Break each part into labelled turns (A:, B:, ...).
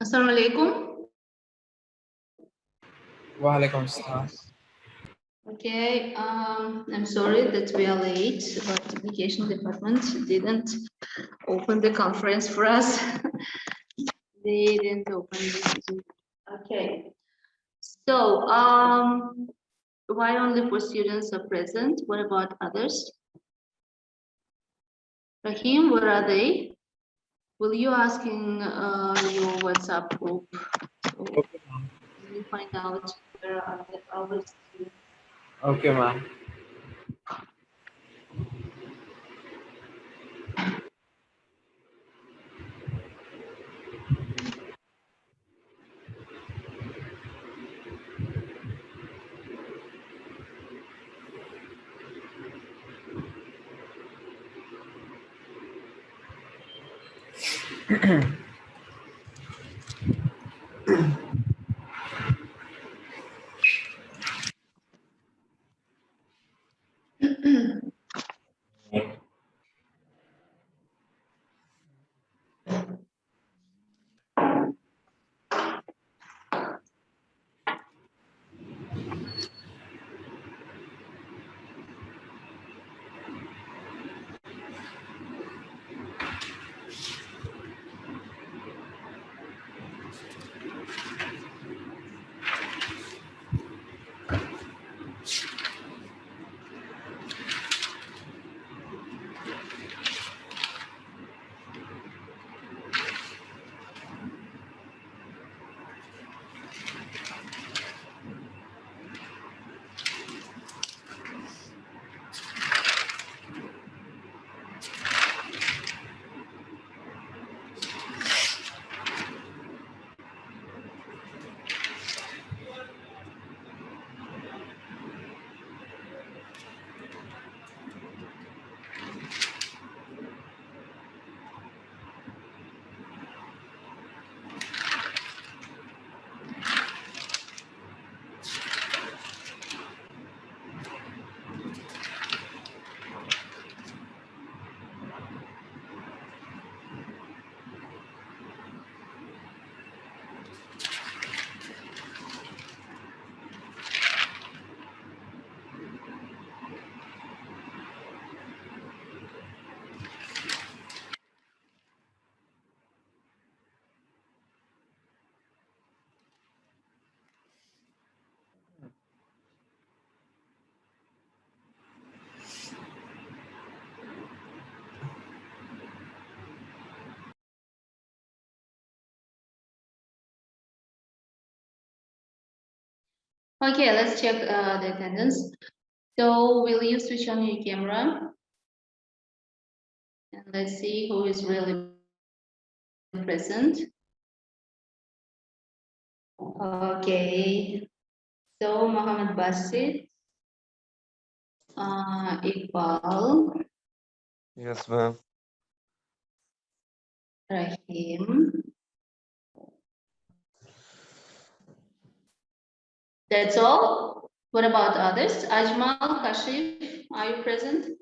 A: Assalamu alaikum.
B: Wa alaikum assalam.
A: Okay, I'm sorry that we are late, but education department didn't open the conference for us. They didn't open this. Okay, so why only 4 students are present? What about others? Rahim, where are they? Will you asking your WhatsApp group?
B: Okay, ma'am.
A: Will you find out where are the other students?
B: Okay, ma'am.
A: Okay, let's check the attendance. So will you switch on your camera? And let's see who is really present. Okay, so Mohammed Basit, Iqbal,
C: Yes, ma'am.
A: Rahim. That's all. What about others? Ajmal, Kashif, are you present?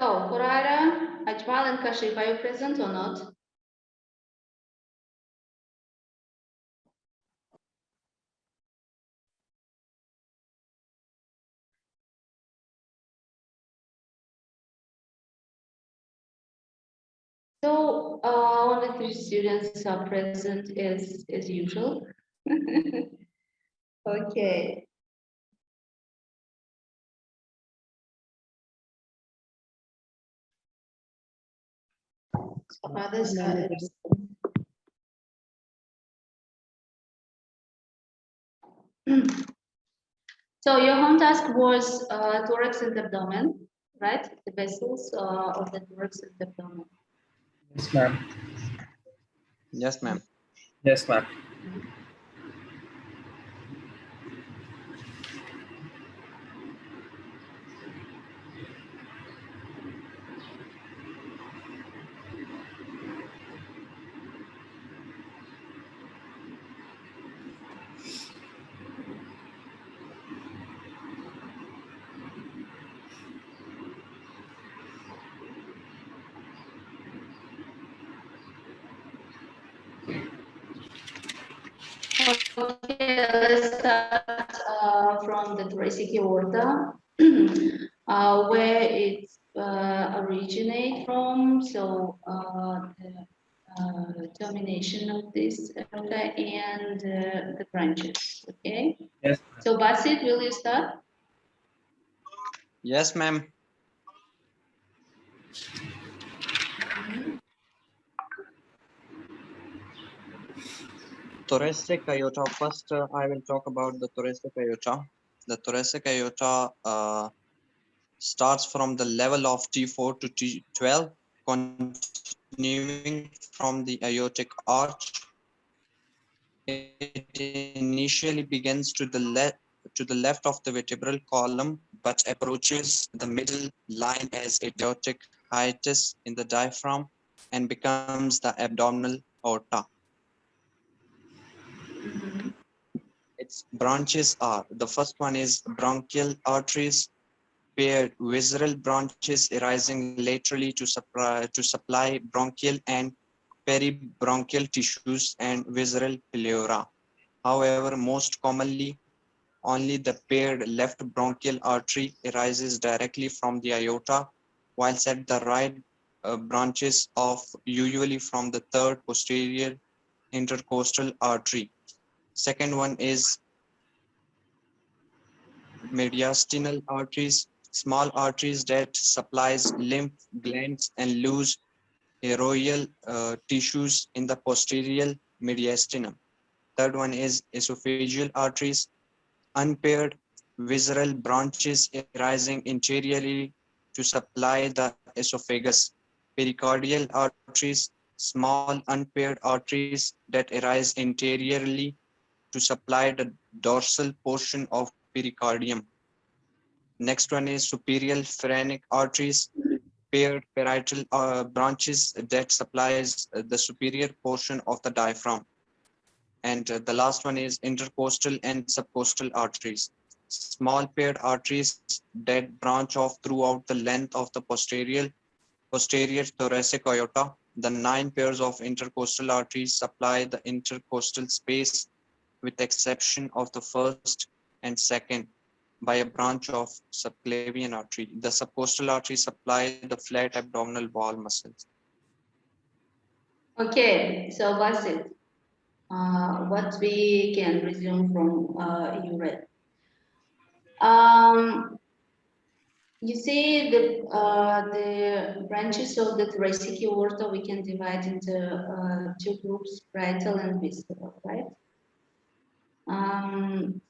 A: So, Hurara, Ajmal, and Kashif, are you present or not? So, only 3 students are present as usual. Okay. Others are absent. So your home task was thorax and abdomen, right? The vessels of the thorax and abdomen.
B: Yes, ma'am.
C: Yes, ma'am.
B: Yes, ma'am.
A: Okay, let's start from the thoracic aorta, where it originates from. So the termination of this aorta and the branches. Okay.
B: Yes.
A: So Basit, will you start?
C: Yes, ma'am. Thoracic aorta. First, I will talk about the thoracic aorta. The thoracic aorta starts from the level of T4 to T12, continuing from the aortic arch. It initially begins to the left of the vertebral column, but approaches the middle line as aortic hiatus in the diaphragm and becomes the abdominal aorta. Its branches are, the first one is bronchial arteries, paired visceral branches arising laterally to supply bronchial and peribronchial tissues and visceral pleura. However, most commonly, only the paired left bronchial artery arises directly from the aorta, whilst at the right branches off usually from the third posterior intercostal artery. Second one is mediastinal arteries, small arteries that supplies lymph glands and loose aeroial tissues in the posterior mediastinum. Third one is esophageal arteries, unpaired visceral branches arising interiorly to supply the esophagus. Pericardial arteries, small unpaired arteries that arise interiorly to supply the dorsal portion of pericardium. Next one is superior phrenic arteries, paired parietal branches that supplies the superior portion of the diaphragm. And the last one is intercostal and subcostal arteries, small paired arteries that branch off throughout the length of the posterior thoracic aorta. The 9 pairs of intercostal arteries supply the intercostal space with exception of the first and second by a branch of subclavian artery. The subcostal arteries supply the flat abdominal wall muscles.
A: Okay, so Basit, what we can resume from you read. You see the branches of the thoracic aorta we can divide into two groups, parietal and visceral, right?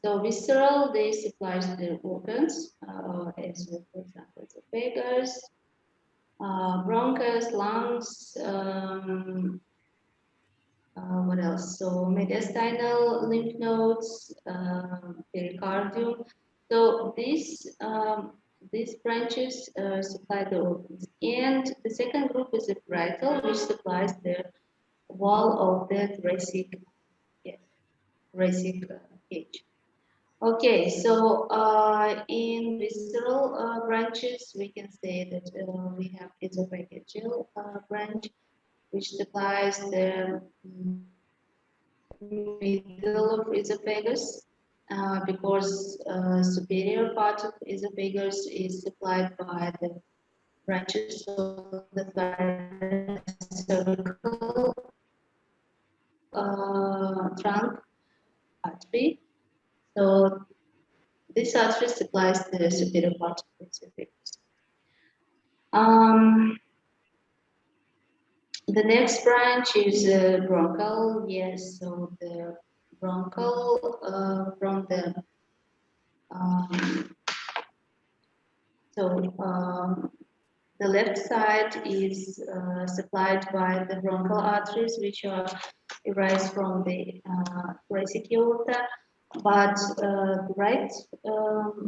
A: So visceral, they supply the organs, as for example, esophagus, bronchus, lungs, what else? So mediastinal lymph nodes, pericardium. So these branches supply the organs. And the second group is the parietal, which supplies the wall of the thoracic, yes, thoracic cage. Okay, so in visceral branches, we can say that we have esophageal branch, which supplies the middle of esophagus, because superior part of esophagus is supplied by the branches of the cervical trunk artery. So this artery supplies the superior part of the esophagus. The next branch is bronchial. Yes, so the bronchial from the um, so the left side is supplied by the bronchial arteries, which are arise from the thoracic aorta, but the right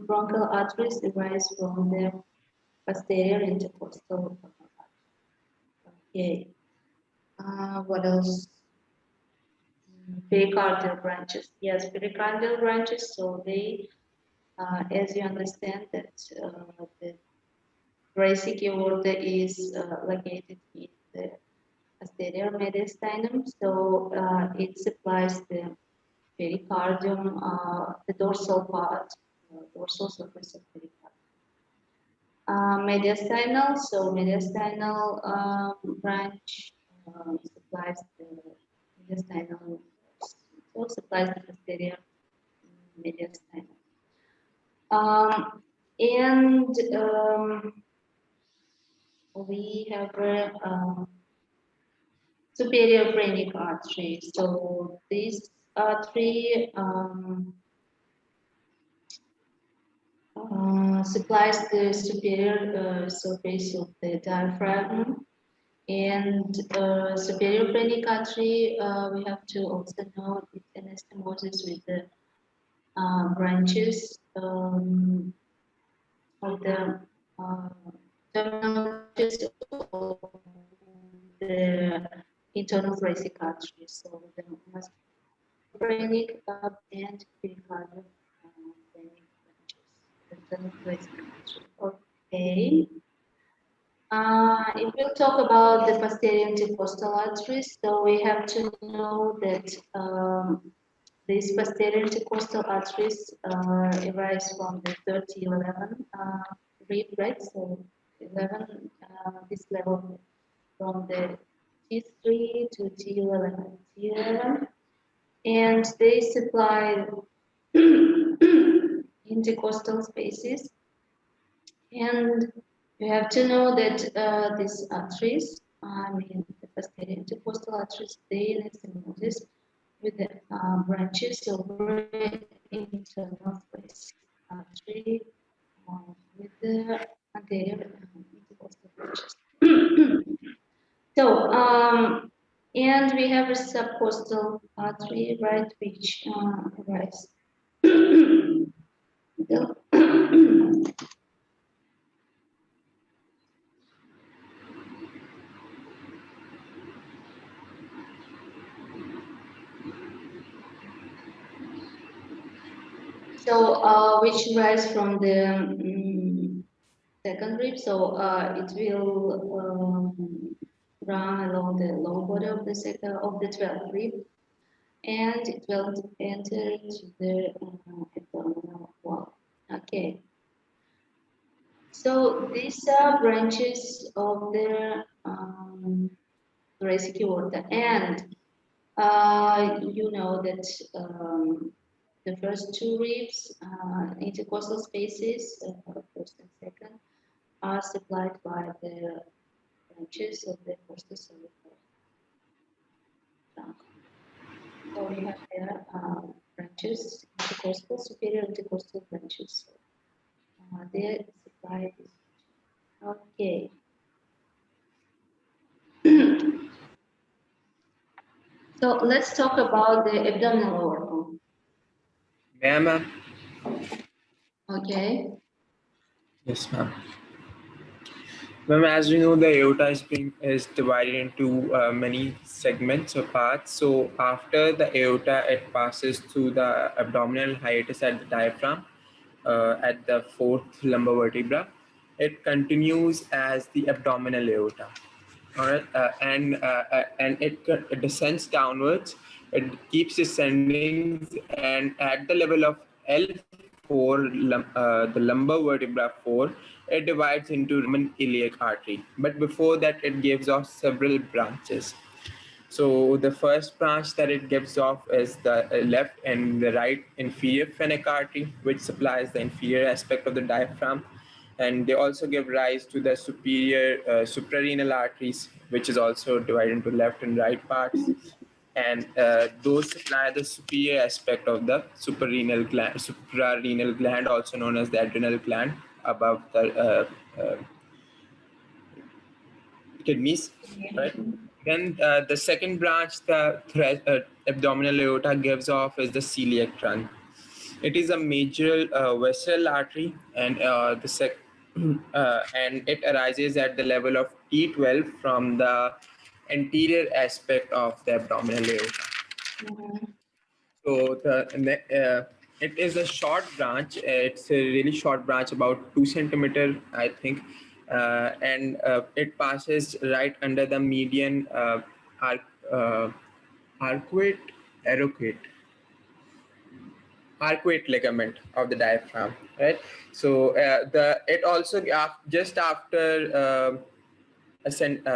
A: bronchial arteries arise from the posterior intercostal. Okay. What else? Pericardial branches. Yes, pericardial branches. So they, as you understand, that the thoracic aorta is located in the posterior mediastinum. So it supplies the pericardium, the dorsal part, dorsal surface of pericardium. Mediastinal, so mediastinal branch supplies the mediastinal, so supplies the posterior mediastinum. And we have a superior phrenic artery. So this artery supplies the superior surface of the diaphragm. And superior phrenic artery, we have to also know its anastomosis with the branches of the terminal branches of the internal thoracic artery. So the musculophrenic and pericardial phrenic branches, the internal thoracic artery. Okay. If we'll talk about the posterior intercostal arteries, so we have to know that these posterior intercostal arteries arise from the 30-11 rib, right? So 11, this level from the T3 to T11, T11, and they supply intercostal spaces. And you have to know that these arteries, I mean the posterior intercostal arteries, they anastomosis with the branches over internal thoracic artery with the anterior intercostal branches. So, and we have a subcostal artery, right, which arises. So, which rise from the second rib. So it will run along the lower body of the second of the 12th rib, and it will enter to the abdominal wall. Okay. So these are branches of the thoracic aorta, and you know that the first two ribs, intercostal spaces, first and second, are supplied by the branches of the cervical trunk. So we have there branches, intercostal, superior intercostal branches. They supply this. Okay. So let's talk about the abdominal aorta.
B: Ma'am.
A: Okay.
B: Yes, ma'am. Ma'am, as we know, the aorta is divided into many segments or parts. So after the aorta, it passes through the abdominal hiatus at the diaphragm at the fourth lumbar vertebra. It continues as the abdominal aorta. All right, and it descends downwards. It keeps descending, and at the level of L4, the lumbar vertebra 4, it divides into Roman iliac artery. But before that, it gives off several branches. So the first branch that it gives off is the left and the right inferior phrenic artery, which supplies the inferior aspect of the diaphragm. and they also give rise to the superior suprarenal arteries, which is also divided into left and right parts. And those supply the superior aspect of the suprarenal gland, also known as the adrenal gland, above the kidneys, right? Then the second branch the abdominal aorta gives off is the celiac trunk. It is a major visceral artery, and and it arises at the level of T12 from the anterior aspect of the abdominal aorta. So it is a short branch. It's a really short branch, about 2 centimeter, I think, and it passes right under the median arc, arcuate, arcuate, arcuate ligament of the diaphragm, right? So the it also just after ascend,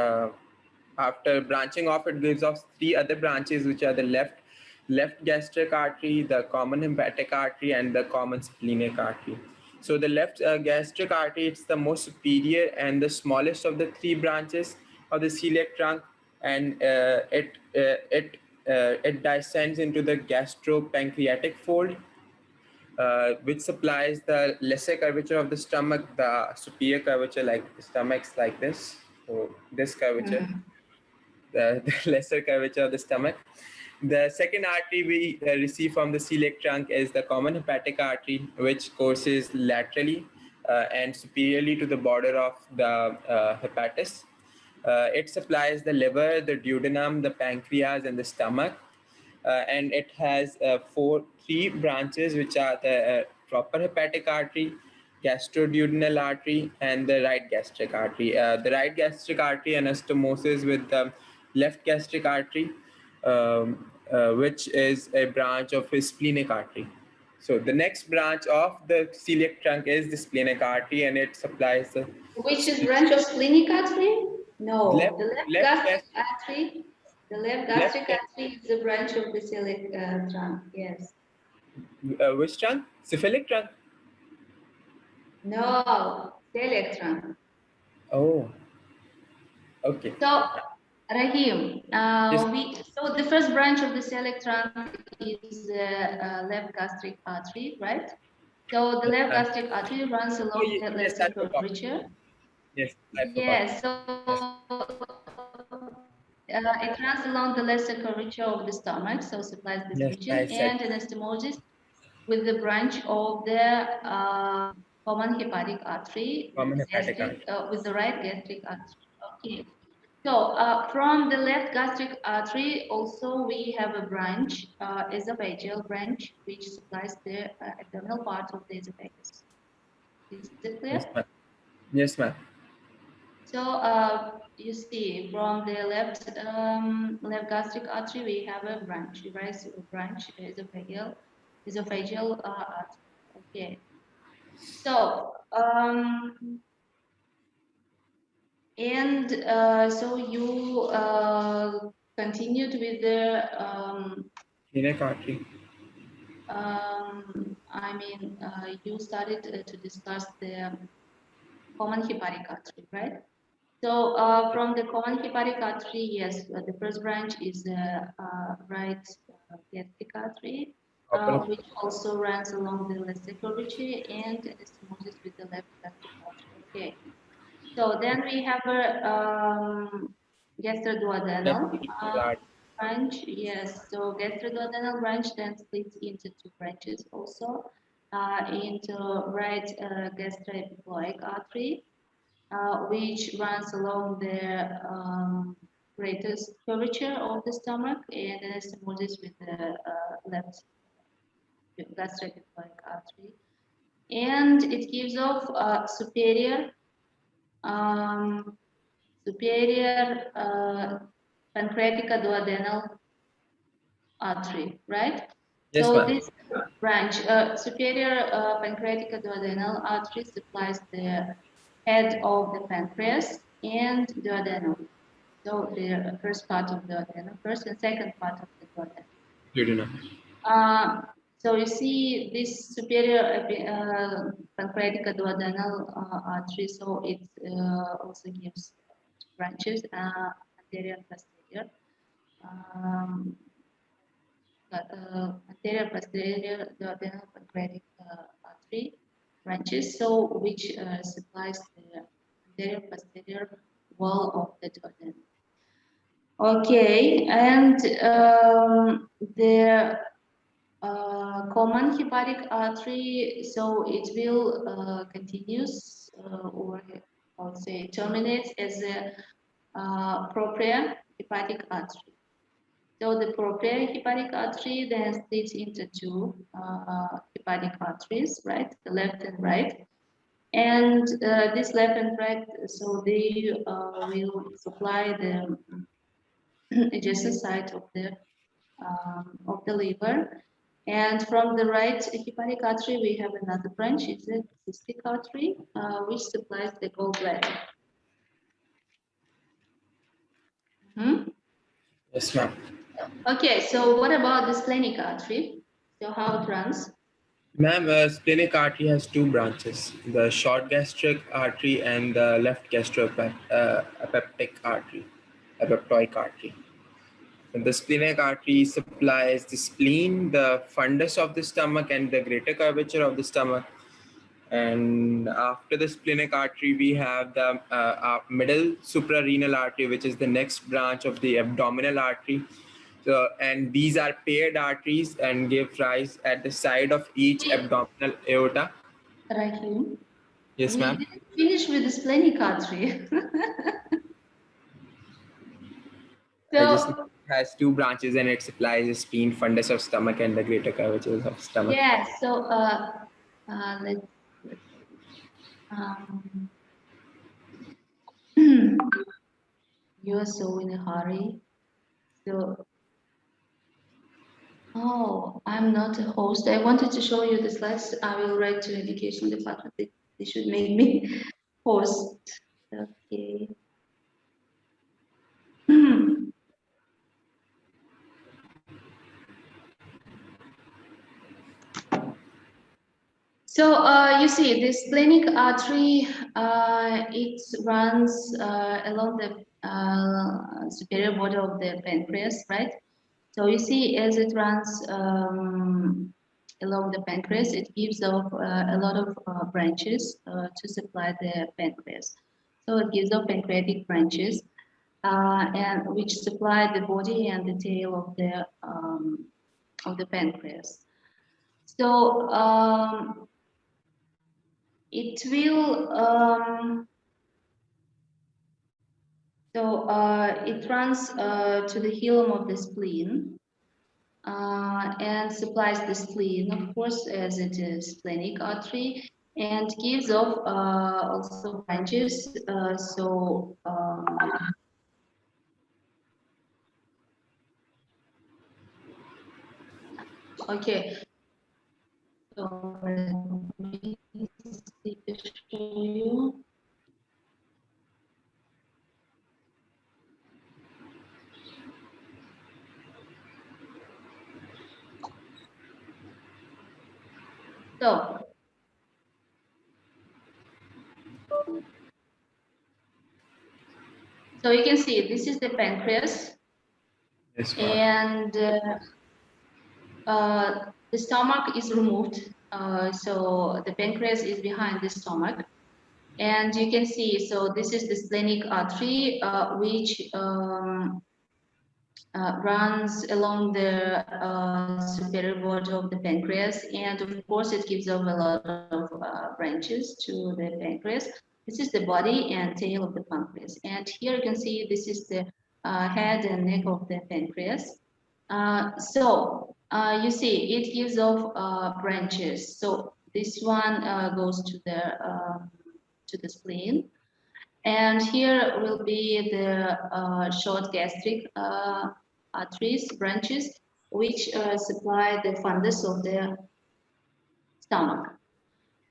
B: after branching off, it gives off three other branches, which are the left gastric artery, the common hepatic artery, and the common splenic artery. So the left gastric artery, it's the most superior and the smallest of the three branches of the celiac trunk, and it descends into the gastropancreatic fold, which supplies the lesser curvature of the stomach, the superior curvature, like the stomach's like this. So this curvature, the lesser curvature of the stomach. The second artery we receive from the celiac trunk is the common hepatic artery, which courses laterally and superiorly to the border of the hepatis. It supplies the liver, the duodenum, the pancreas, and the stomach. And it has three branches, which are the proper hepatic artery, gastroduodenal artery, and the right gastric artery. The right gastric artery anastomoses with the left gastric artery, which is a branch of his splenic artery. So the next branch of the celiac trunk is the splenic artery, and it supplies the
A: Which is branch of splenic artery? No, the left
B: left
A: gastric artery. The left
B: left
A: gastric artery is the branch of the celiac trunk. Yes.
B: which trunk? Cephalic trunk.
A: No, celiac trunk.
B: Oh, okay.
A: So, Rahim,
B: Yes.
A: so the first branch of the celiac trunk is the left gastric artery, right? So the left gastric artery runs
B: Oh,
A: along the
B: yes,
A: lesser
B: I forgot.
A: curvature.
B: Yes, I forgot.
A: Yes, so
B: Yes,
A: it runs along the lesser curvature of the stomach, so supplies this
B: yes, I
A: region,
B: said
A: and anastomosis with the branch of the common hepatic artery
B: common hepatic
A: gastric,
B: artery.
A: with the right gastric artery. Okay. So from the left gastric artery, also we have a branch, esophageal branch, which supplies the abdominal part of the esophagus. Is it clear?
B: Yes, ma'am. Yes, ma'am.
A: So you see, from the left gastric artery, we have a branch, right? So branch esophageal artery. Okay. So and so you continued with the
B: Splenic artery.
A: you started to discuss the common hepatic artery, right? So from the common hepatic artery, yes, the first branch is the right gastric artery,
B: Upper,
A: which also runs along the lesser curvature and anastomosis with the left gastric artery. Okay. So then we have a
B: left
A: gastroduodenal
B: ventricular artery.
A: branch. Yes, so gastroduodenal branch then splits into two branches also, into right gastroepiploic artery, which runs along the greatest curvature of the stomach and anastomosis with the left gastroepiploic artery. And it gives off um, superior pancreatica duodenal artery, right?
B: Yes,
A: So
B: ma'am.
A: this branch, superior pancreatica duodenal artery supplies the head of the pancreas and duodenum. So the first part of duodenum, first and second part of the duodenum.
B: Duodenum.
A: Uh, So you see this superior pancreatic duodenal artery, so it also gives branches, anterior and posterior. Anterior posterior duodenal pancreatic artery branches, so which supplies the anterior posterior wall of the duodenum. Okay, and the common hepatic artery, so it will continues or I would say terminates as a propria hepatic artery. So the propria hepatic artery then splits into two hepatic arteries, right? The left and right. And this left and right, so they will supply the adjacent side of the liver. And from the right hepatic artery, we have another branch, it's a cystic artery, which supplies the gallbladder.
B: Yes, ma'am.
A: Okay, so what about the splenic artery? So how it runs?
B: Ma'am, splenic artery has two branches, the short gastric artery and the left gastroepeptic artery, epeptoic artery. And the splenic artery supplies the spleen, the fundus of the stomach, and the greater curvature of the stomach. And after the splenic artery, we have the middle suprarenal artery, which is the next branch of the abdominal artery. So, and these are paired arteries and give rise at the side of each abdominal aorta.
A: Rahim,
B: Yes,
A: we
B: ma'am.
A: didn't finish with the splenic artery.
B: I just
A: So,
B: has two branches and it supplies the spleen, fundus of stomach, and the greater curvatures of stomach.
A: yeah, so let's see. Um, you're so in a hurry. So, oh, I'm not a host. I wanted to show you the slides. I will write to education department. They should make me host. Okay. So you see this splenic artery, it runs along the superior border of the pancreas, right? So you see as it runs along the pancreas, it gives off a lot of branches to supply the pancreas. So it gives off pancreatic branches and which supply the body and the tail of the pancreas. So it will it runs to the hilum of the spleen and supplies the spleen, of course, as it is splenic artery, and gives off also branches. Okay. So let me see to show you. So you can see this is the pancreas,
B: Yes,
A: and the stomach is removed. So the pancreas is behind the stomach. And you can see, so this is the splenic artery, which runs along the superior border of the pancreas. And of course, it gives off a lot of branches to the pancreas. This is the body and tail of the pancreas. And here you can see this is the head and neck of the pancreas. You see, it gives off branches. So this one goes to the spleen. And here will be the short gastric arteries, branches, which supply the fundus of the stomach.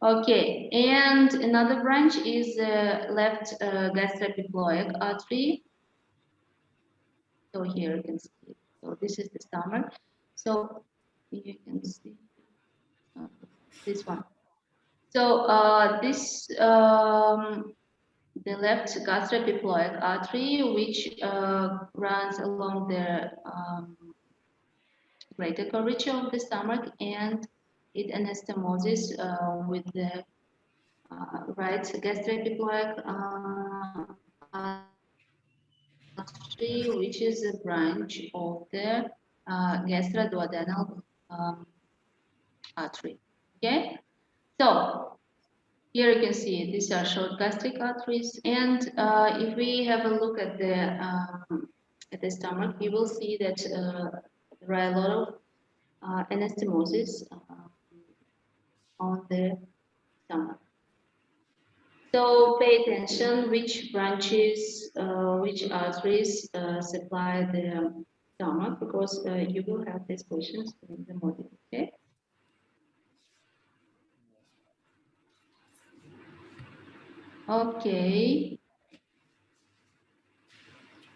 A: Okay, and another branch is the left gastroepiploic artery. So here you can see. So this is the stomach. So you can see. this one. So this the left gastroepiploic artery, which runs along the greater curvature of the stomach, and it anastomoses with the right gastroepiploic artery, which is a branch of the gastroduodenal artery. Okay, so here you can see these are short gastric arteries, and if we have a look at the stomach, you will see that there are a lot of anastomosis on the stomach. So pay attention which branches, which arteries supply the stomach, because you will have these questions in the module. Okay. Okay.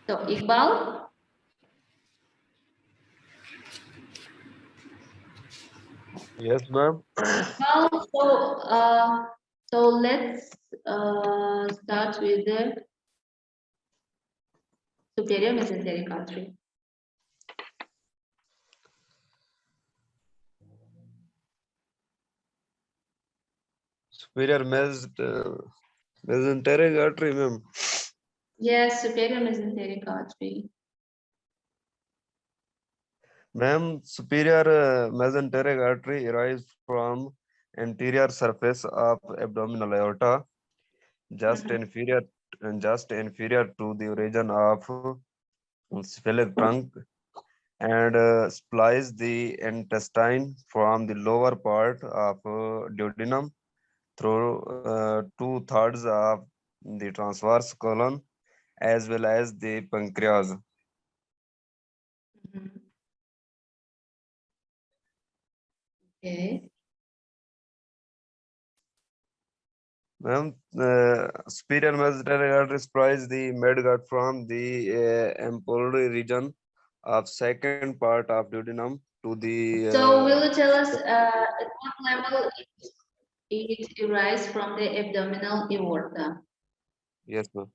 A: So Iqbal.
D: Yes, ma'am.
A: Well, so let's start with the superior mesenteric artery.
D: Superior mesenteric artery, ma'am.
A: Yes, superior mesenteric artery.
D: Ma'am, superior mesenteric artery arises from anterior surface of abdominal aorta, just inferior to the origin of cephalic trunk, and supplies the intestine from the lower part of duodenum through two-thirds of the transverse colon as well as the pancreas.
A: Okay.
D: Ma'am, superior mesenteric artery supplies the midgut from the ampullary region of second part of duodenum to the.
A: So will you tell us at what level it arises from the abdominal aorta?
D: Yes, ma'am.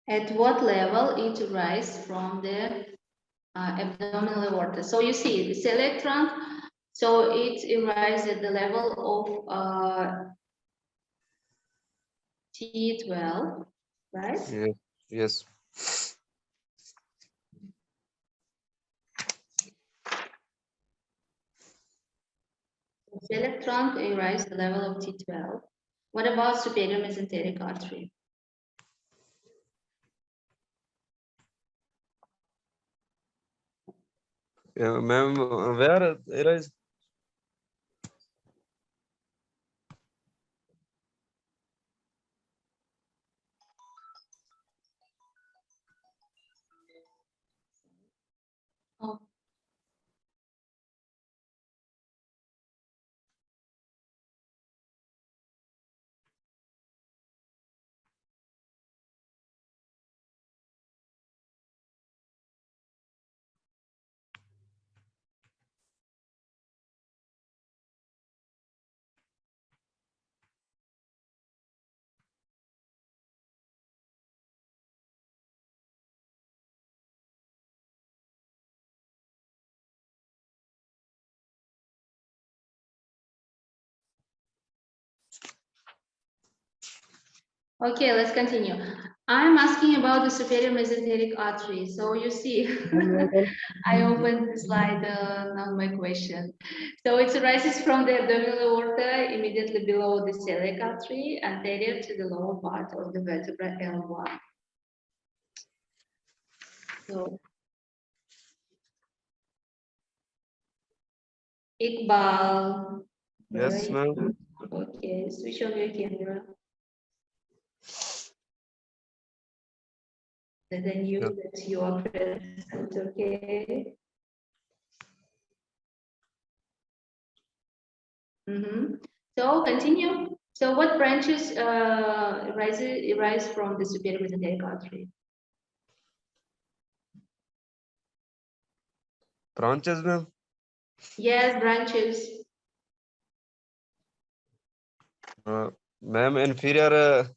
A: At what level it arises from the abdominal aorta? So you see the celiac trunk, so it arises at the level of T12, right?
D: Yes. Yes.
A: Celiac trunk arises at the level of T12. What about superior mesenteric artery?
D: Yeah, ma'am, where it is?
A: Oh. Okay, let's continue. I'm asking about the superior mesenteric artery. So you see, I opened the slide on my question. So it arises from the abdominal aorta immediately below the celiac artery, anterior to the lower part of the vertebra L1. So, Iqbal.
D: Yes, ma'am.
A: Okay, switch on your camera. And then you that you are present, okay? So continue. So what branches rise from the superior mesenteric artery?
D: Branches, ma'am.
A: Yes, branches.
D: Ma'am, inferior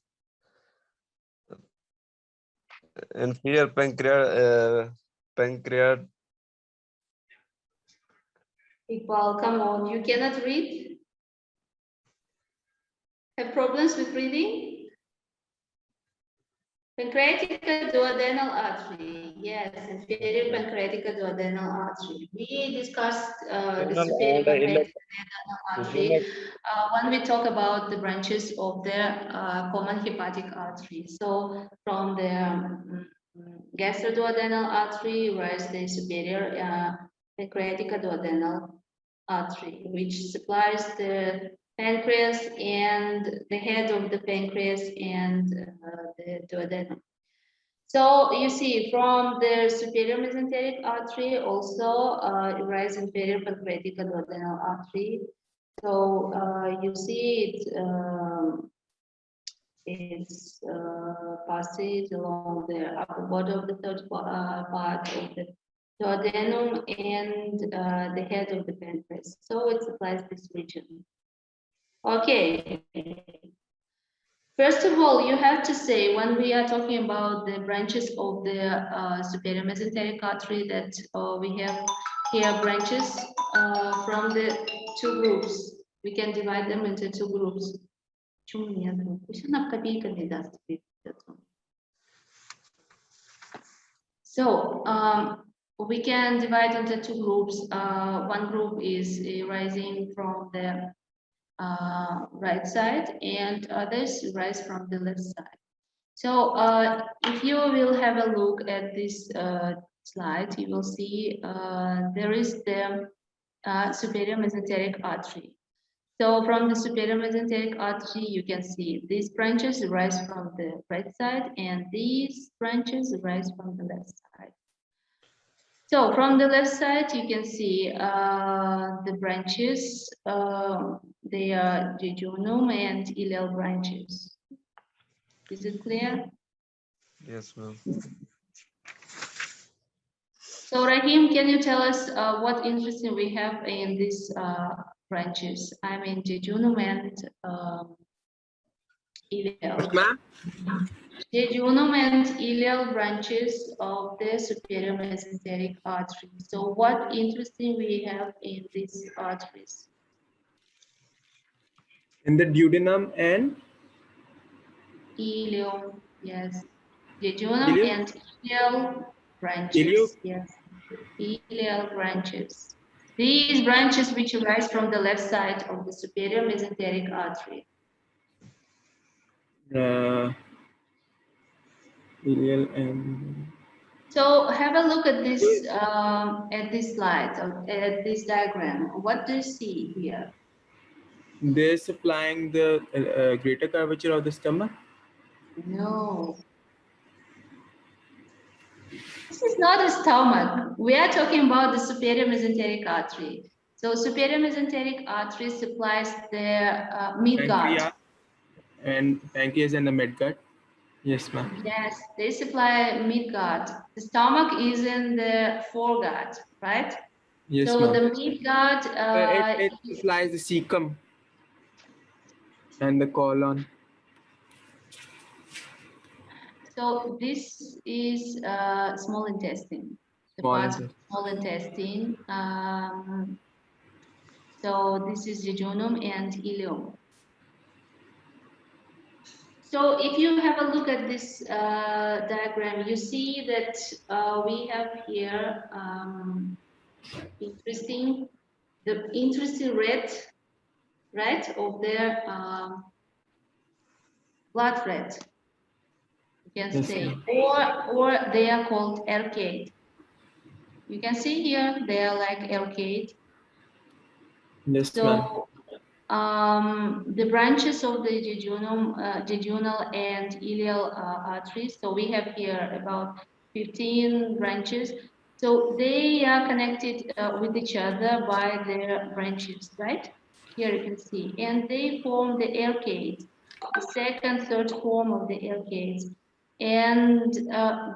D: pancreas.
A: Iqbal, come on, you cannot read? Have problems with reading? Pancreatic duodenal artery. Yes, inferior pancreatic duodenal artery. We discussed the superior pancreatic duodenal artery when we talk about the branches of the common hepatic artery. So from the gastroduodenal artery rise the superior pancreatic duodenal artery, which supplies the pancreas and the head of the pancreas and the duodenum. So you see from the superior mesenteric artery also rise inferior pancreatic duodenal artery. So you see it's passes along the upper body of the third part of the duodenum and the head of the pancreas. So it supplies this region. Okay. First of all, you have to say when we are talking about the branches of the superior mesenteric artery that we have here branches from the two groups. We can divide them into two groups. So we can divide into two groups. One group is rising from the right side and others rise from the left side. So if you will have a look at this slide, you will see there is the superior mesenteric artery. So from the superior mesenteric artery, you can see these branches rise from the right side and these branches rise from the left side. So from the left side, you can see the branches, they are jejunum and ileal branches. Is it clear?
D: Yes, ma'am.
A: So Rahim, can you tell us what interesting we have in these branches? I mean, jejunum and ileal.
B: Ma'am?
A: Jejunum and ileal branches of the superior mesenteric artery. So what interesting we have in these arteries?
B: In the duodenum and
A: Ileum, yes. Jejunum
B: ileum?
A: and ileal branches,
B: Ileo?
A: yes. Ileal branches. These branches which arise from the left side of the superior mesenteric artery.
B: Ileal and
A: So have a look at this slide, at this diagram. What do you see here?
B: they're supplying the greater curvature of the stomach.
A: No, this is not a stomach. We are talking about the superior mesenteric artery. So superior mesenteric artery supplies the midgut.
B: Pancreas and the midgut. Yes, ma'am.
A: Yes, they supply midgut. The stomach is in the foregut, right?
B: Yes,
A: So
B: ma'am.
A: the midgut.
B: It supplies the cecum and the colon.
A: So this is small intestine. The
B: Small
A: parts of
B: intestine.
A: small intestine. So this is jejunum and ileum. So if you have a look at this diagram, you see that we have here the interesting red, right, of the blood red. You can
B: Yes,
A: say,
B: ma'am.
A: or they are called arcade. You can see here they are like arcade.
B: Yes, ma'am.
A: So the branches of the jejunal and ileal arteries. So we have here about 15 branches. So they are connected with each other by their branches, right? Here you can see, and they form the arcade, the second, third form of the arcades. And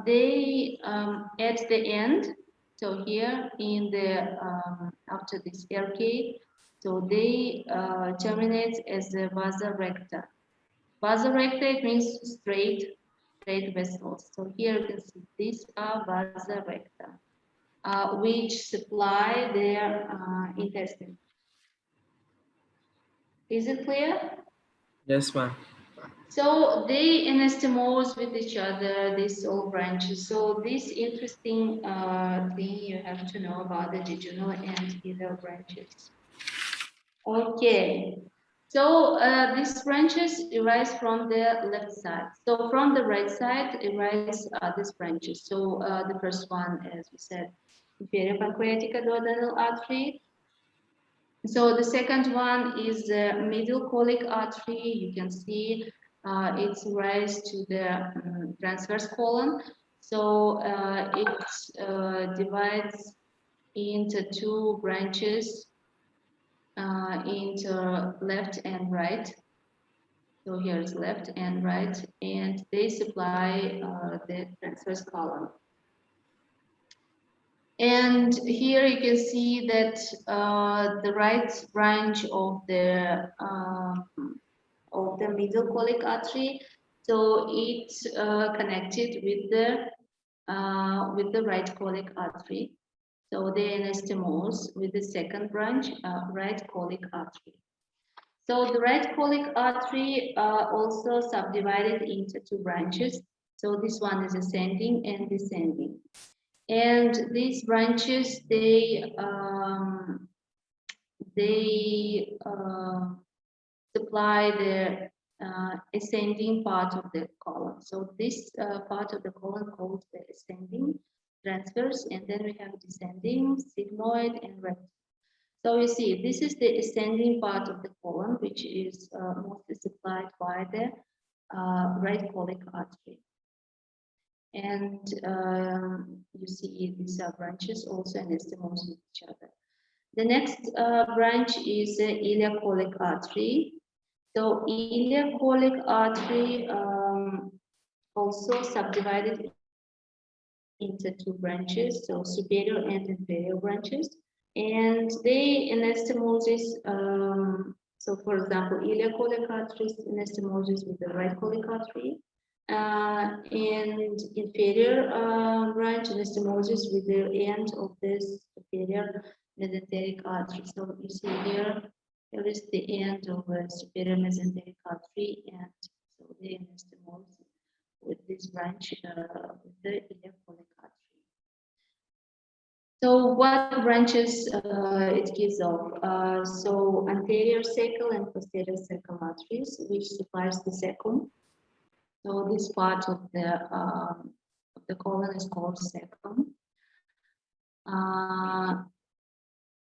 A: they, at the end, so here in the, after this arcade, so they terminate as the vasa recta. Vasa recta, it means straight vessels. So here you can see these are vasa recta, which supply their intestine. Is it clear?
B: Yes, ma'am.
A: So they anastomose with each other, these all branches. So this interesting thing you have to know about the jejunal and ileal branches. Okay, so these branches arise from the left side. So from the right side arise these branches. So the first one, as we said, inferior pancreatic duodenal artery. So the second one is the middle colic artery. You can see its rise to the transverse colon. So it divides into two branches, into left and right. So here is left and right, and they supply the transverse colon. And here you can see that the right branch of the middle colic artery, so it's connected with the right colic artery. So they anastomose with the second branch, right colic artery. So the right colic artery also subdivided into two branches. So this one is ascending and descending. And these branches, they supply the ascending part of the colon. So this part of the colon called the ascending transverse, and then we have descending, sigmoid, and rectum. So you see, this is the ascending part of the colon, which is mostly supplied by the right colic artery. And you see these are branches also anastomose with each other. The next branch is the iliac artery. So iliac artery also subdivided into two branches, so superior and inferior branches. And they anastomosis, so for example, iliac artery anastomosis with the right colic artery. And inferior branch anastomosis with the end of this superior mesenteric artery. So you see here, here is the end of the superior mesenteric artery, and so they anastomose with this branch with the iliac artery. So what branches it gives off? So anterior sacral and posterior sacral arteries, which supplies the sacrum. So this part of the colon is called sacrum.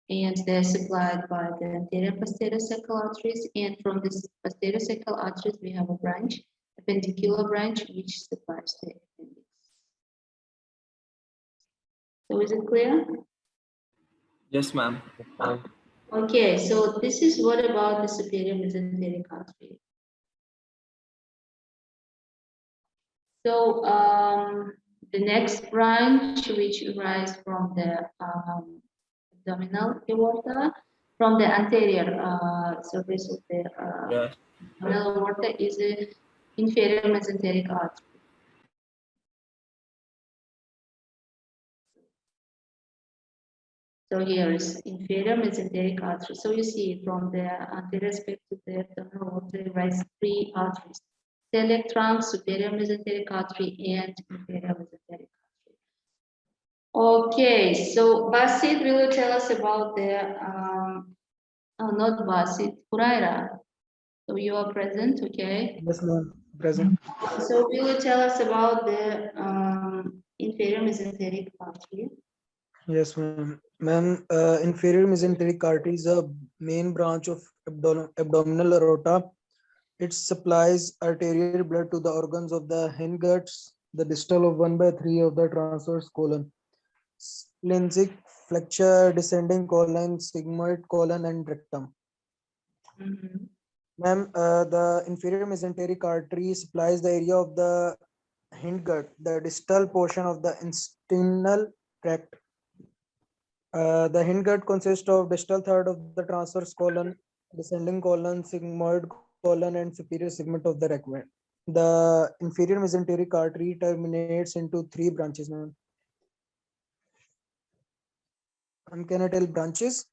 A: And they're supplied by the anterior posterior sacral arteries. And from this posterior sacral arteries, we have a branch, appendicular branch, which supplies the appendix. So is it clear?
B: Yes, ma'am.
A: Okay, so this is what about the superior mesenteric artery. So the next branch, which arises from the abdominal aorta, from the anterior surface of the
B: Yes.
A: abdominal aorta, is the inferior mesenteric artery. So here is inferior mesenteric artery. So you see from the anterior aspect to the abdominal aorta rise three arteries: celiac trunk, superior mesenteric artery, and inferior mesenteric artery. Okay, so Basit will tell us about the not Basit, Puraira. So you are present, okay?
E: Yes, ma'am. Present.
A: So will you tell us about the inferior mesenteric artery?
E: Yes, ma'am. Ma'am, inferior mesenteric artery is a main branch of abdominal aorta. It supplies arterial blood to the organs of the hindguts, the distal of 1/3 of the transverse colon, splenic flexure, descending colon, sigmoid colon, and rectum.
A: Mhm.
E: Ma'am, the inferior mesenteric artery supplies the area of the hindgut, the distal portion of the intestinal tract. The hindgut consists of distal third of the transverse colon, descending colon, sigmoid colon, and superior segment of the rectum. The inferior mesenteric artery terminates into three branches, ma'am. Can I tell branches?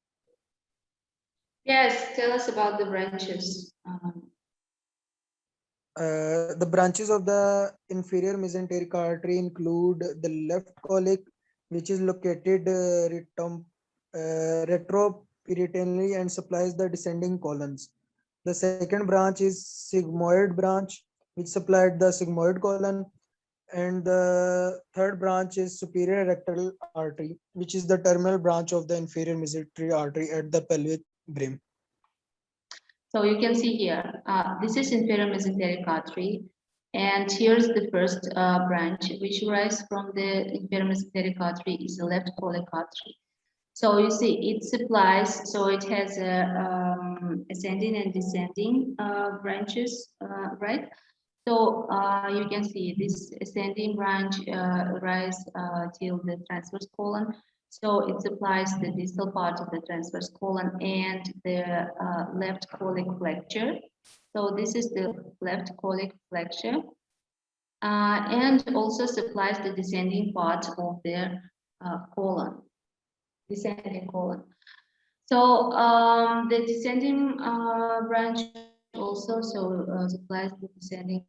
A: Yes, tell us about the branches.
E: The branches of the inferior mesenteric artery include the left colic, which is located retroperitoneally and supplies the descending colons. The second branch is sigmoid branch, which supplied the sigmoid colon, and the third branch is superior rectal artery, which is the terminal branch of the inferior mesenteric artery at the pelvic brim.
A: So you can see here, this is inferior mesenteric artery, and here's the first branch, which arises from the inferior mesenteric artery is the left colic artery. So you see, it supplies, so it has a ascending and descending branches, right? So you can see this ascending branch rise till the transverse colon. So it supplies the distal part of the transverse colon and the left colic flexure. So this is the left colic flexure. And also supplies the descending part of the colon, descending colon. So the descending branch also supplies the descending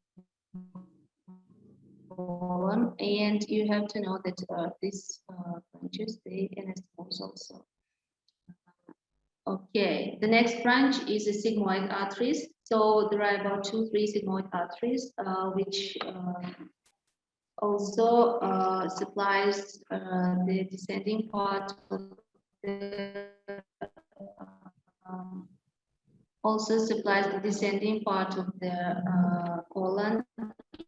A: colon, and you have to know that these branches they anastomose also. Okay, the next branch is the sigmoid arteries. So there are about 2-3 sigmoid arteries, which also supplies the descending part of the um, also supplies the descending part of the colon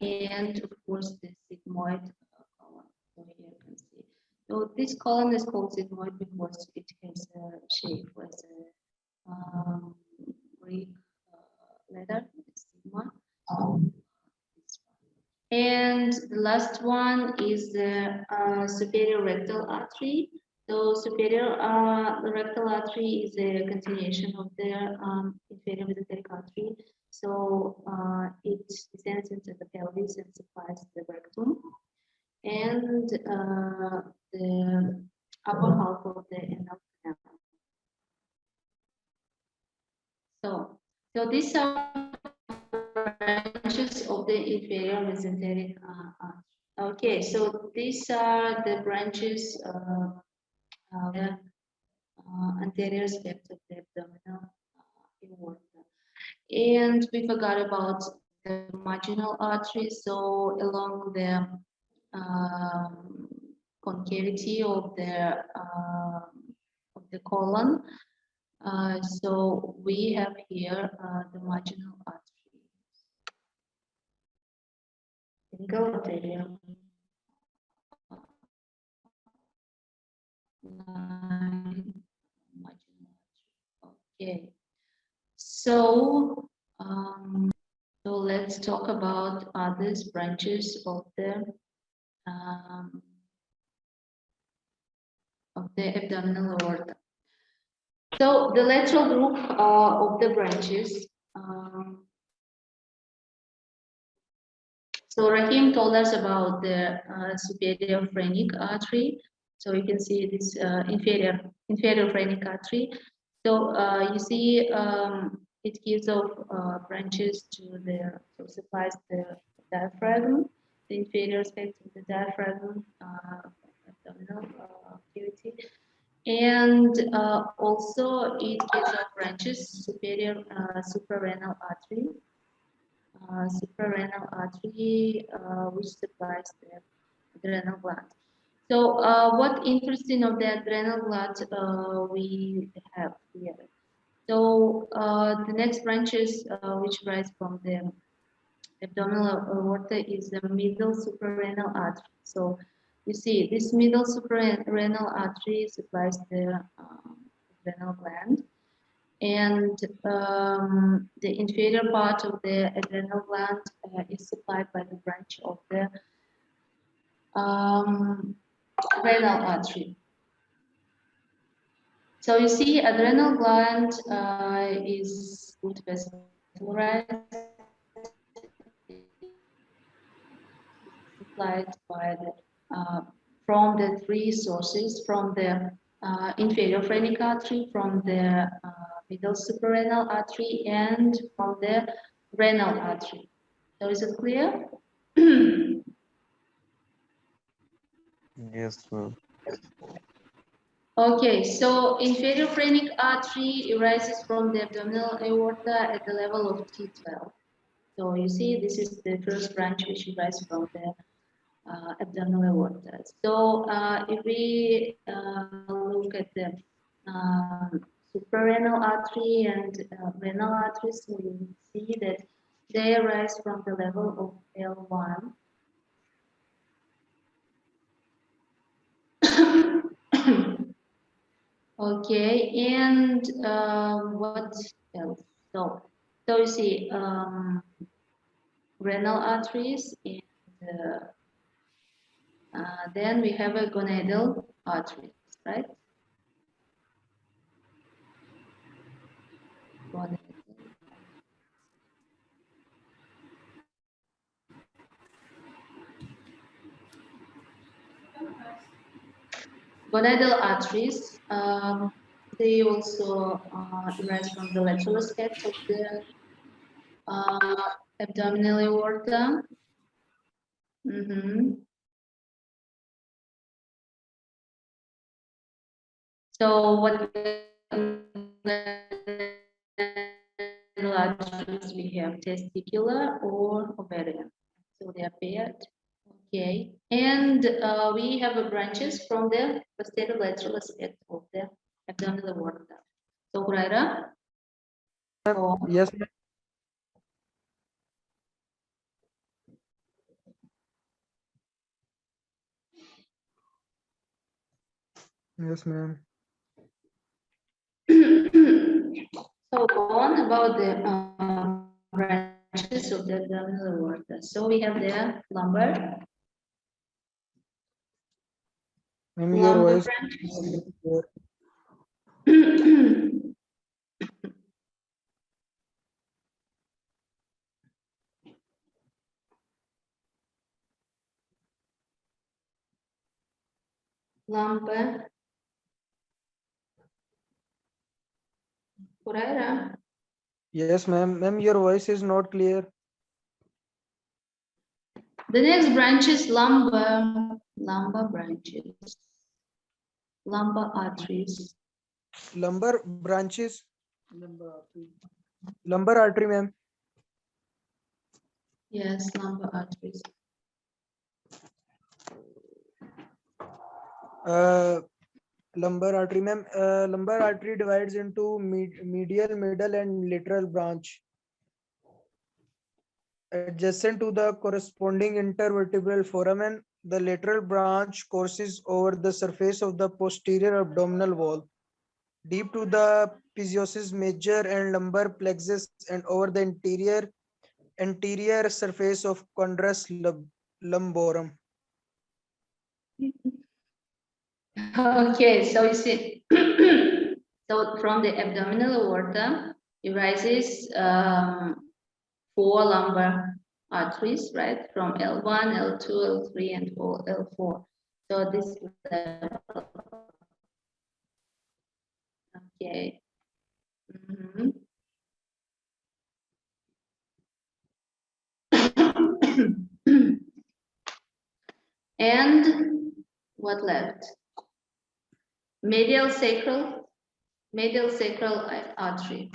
A: and of course the sigmoid colon. So here you can see. So this colon is called sigmoid because it has a shape as a Greek letter, sigma. And the last one is the superior rectal artery. So superior rectal artery is a continuation of the inferior mesenteric artery. So it descends into the pelvis and supplies the rectum. And the upper half of the anal canal. So these are branches of the inferior mesenteric artery. Okay, so these are the branches the anterior aspect of the abdominal aorta. And we forgot about the marginal arteries. So along the concavity of the colon. So we have here the marginal artery. Single arterial line, marginal artery. Okay. So let's talk about other branches of the abdominal aorta. So the lateral group of the branches. So Rahim told us about the superior phrenic artery. So you can see this inferior phrenic artery. So you see it gives off branches to so supplies the diaphragm, the inferior aspect of the diaphragm, abdominal cavity. And also it gives off branches, superior suprarenal artery. Suprarenal artery, which supplies the adrenal gland. So, what interesting of the adrenal gland we have here? So, the next branches which rise from the abdominal aorta is the middle suprarenal artery. So, you see, this middle suprarenal artery supplies the adrenal gland. and the inferior part of the adrenal gland is supplied by the branch of the renal artery. So you see, adrenal gland is good vascularized, supplied by the from the three sources, from the inferior phrenic artery, from the middle suprarenal artery, and from the renal artery. So is it clear?
D: Yes, ma'am.
A: Okay, so inferior phrenic artery arises from the abdominal aorta at the level of T12. So you see, this is the first branch which arises from the abdominal aorta. So if we look at the suprarenal artery and renal arteries, we will see that they arise from the level of L1. Okay, and what else? So you see renal arteries, and then we have a gonadal arteries, right? Gonadal arteries, they also arise from the lateral aspect of the abdominal aorta. So what arteries we have, testicular or ovarian. So they are paired. Okay, and we have branches from the posterior lateral aspect of the abdominal aorta. So, Huraira?
E: Yes, ma'am. Yes, ma'am.
A: So, go on about the branches of the abdominal aorta. So, we have the lumbar.
E: Ma'am, your
A: Lumbar
E: voice.
A: branches. Lumbar. Huraira?
E: Yes, ma'am. Ma'am, your voice is not clear.
A: The next branch is lumbar branches, lumbar arteries.
E: Lumbar branches. Lumbar artery, ma'am.
A: Yes, lumbar arteries.
E: Lumbar artery, ma'am. Lumbar artery divides into medial, middle, and lateral branch. Adjacent to the corresponding intervertebral foramen, the lateral branch courses over the surface of the posterior abdominal wall, deep to the psoas major and lumbar plexus, and over the anterior surface of chondrus lumborum.
A: Okay, so you see, so from the abdominal aorta, it rises 4 lumbar arteries, right? From L1, L2, L3, and L4. So this level. Okay. And what left? Medial sacral artery.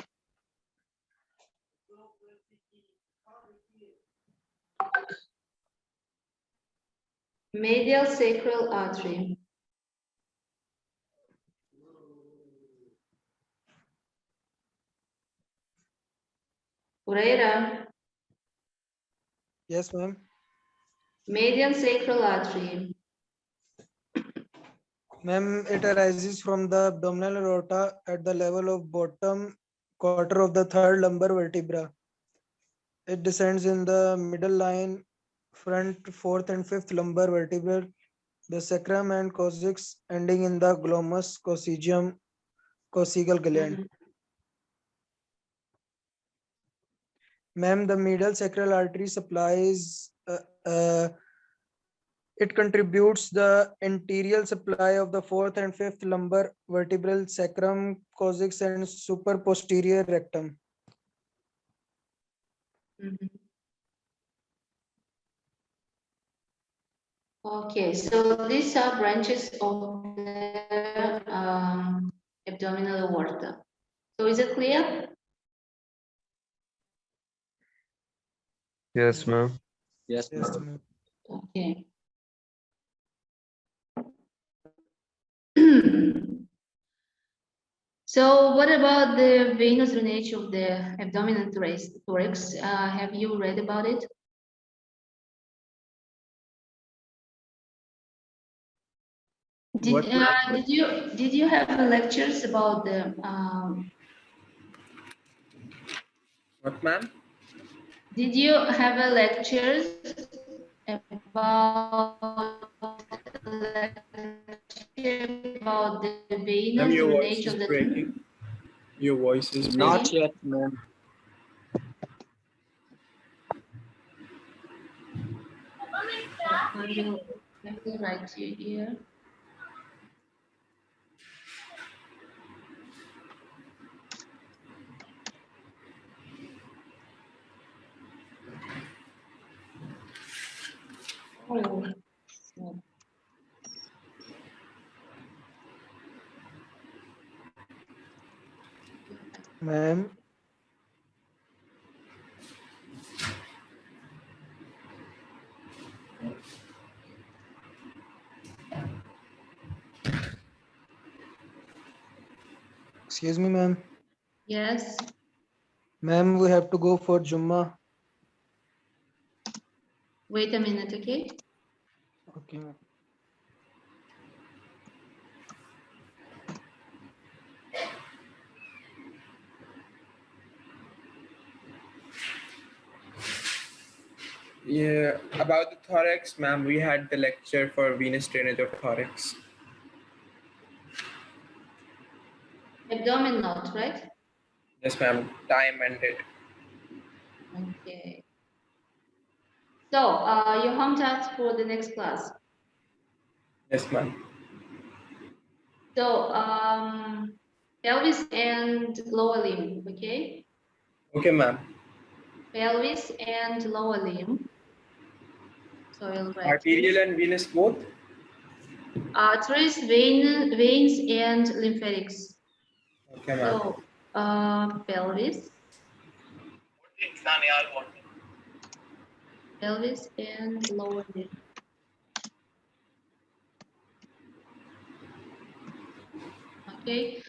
A: Medial sacral artery. Huraira.
E: Yes, ma'am.
A: Medial sacral artery.
E: Ma'am, it arises from the abdominal aorta at the level of bottom quarter of the third lumbar vertebra. It descends in the middle line, front, fourth, and fifth lumbar vertebrae, the sacrum and coccyx, ending in the glomus coccygeum coccygeal gland. Ma'am, the medial sacral artery supplies, it contributes the anterior supply of the fourth and fifth lumbar vertebral sacrum, coccyx, and super posterior rectum.
A: Mhm. Okay, so these are branches of the abdominal aorta. So is it clear?
D: Yes, ma'am.
C: Yes,
E: Yes,
C: ma'am.
E: ma'am.
A: Okay. So what about the venous drainage of the abdominal thorax? Have you read about it?
B: What, ma'am?
A: Did you have lectures about the
B: What, ma'am?
A: did you have a lectures about the
B: Ma'am,
A: venous
B: your voice
A: drainage
B: is
A: of the
B: breaking. Your voice is breaking.
C: Not yet, ma'am.
A: I will write you here. Oh.
E: Ma'am, excuse me, ma'am.
A: Yes.
E: Ma'am, we have to go for Jumma.
A: Wait a minute, okay?
E: Okay, ma'am.
B: Yeah, about the thorax, ma'am, we had the lecture for venous drainage of thorax.
A: Abdominal, right?
B: Yes, ma'am. Time ended.
A: Okay. So, your home task for the next class.
B: Yes, ma'am.
A: So, pelvis and lower limb, okay?
B: Okay, ma'am.
A: Pelvis and lower limb. So I'll write
B: Arterial
A: this.
B: and venous both?
A: Arteries, veins, and lymphatics.
B: Okay, ma'am.
A: So, pelvis, pelvis and lower limb. Okay.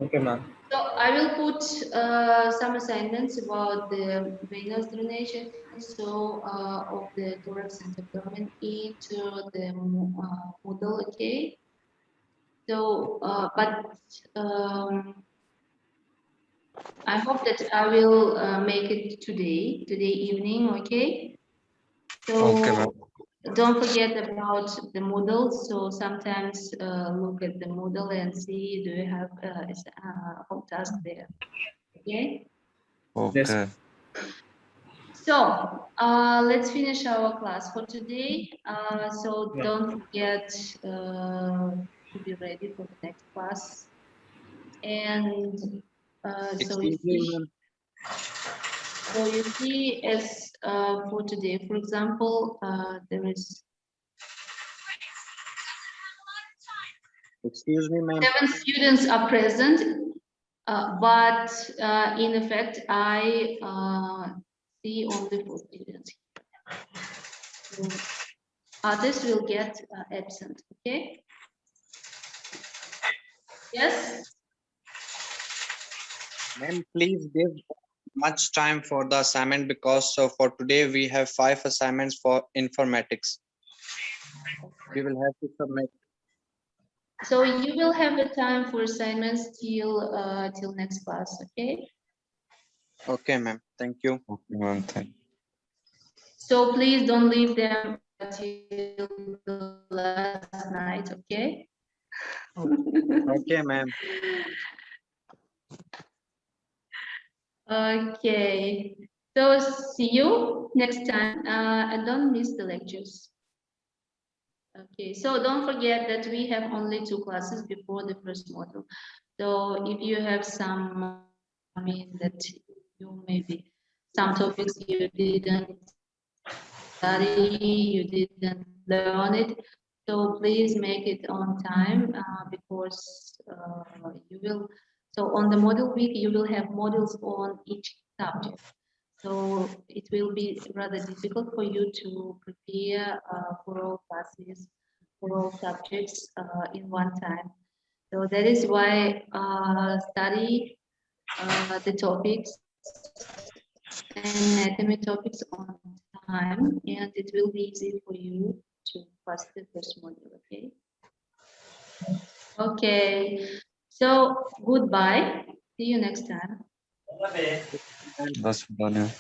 B: Okay, ma'am.
A: So I will put some assignments about the venous drainage, so of the thorax and abdomen into the model. Okay. So, I hope that I will make it today evening. Okay.
D: Okay, ma'am.
A: So don't forget about the Moodle. So sometimes look at the Moodle and see do you have a home task there. Okay.
B: Yes.
D: Okay.
A: So let's finish our class for today. So
B: Yeah.
A: don't forget to be ready for the next class. And so you
C: Excuse me,
A: see,
C: ma'am.
A: as for today, for example, there is
C: Excuse me, ma'am.
A: 7 students are present, but in effect, I see only 4 students. So others will get absent, okay? Yes?
C: Ma'am, please give much time for the assignment because for today we have 5 assignments for informatics. We will have to submit.
A: So you will have the time for assignments till next class, okay?
C: Okay, ma'am. Thank you.
D: Okay, ma'am. Thank
A: So please don't leave them until the last night, okay?
C: Okay, ma'am.
A: Okay, so see you next time and don't miss the lectures. Okay, so don't forget that we have only 2 classes before the first module. So if you have some, I mean that you maybe some topics you didn't study, you didn't learn it. So please make it on time because you will. So on the module week, you will have modules on each subject. So it will be rather difficult for you to prepare for all classes, for all subjects in one time. So that is why study the topics and anatomy topics on time, and it will be easy for you to pass the first module, okay? Okay, so goodbye. See you next time.
D: you. That's done.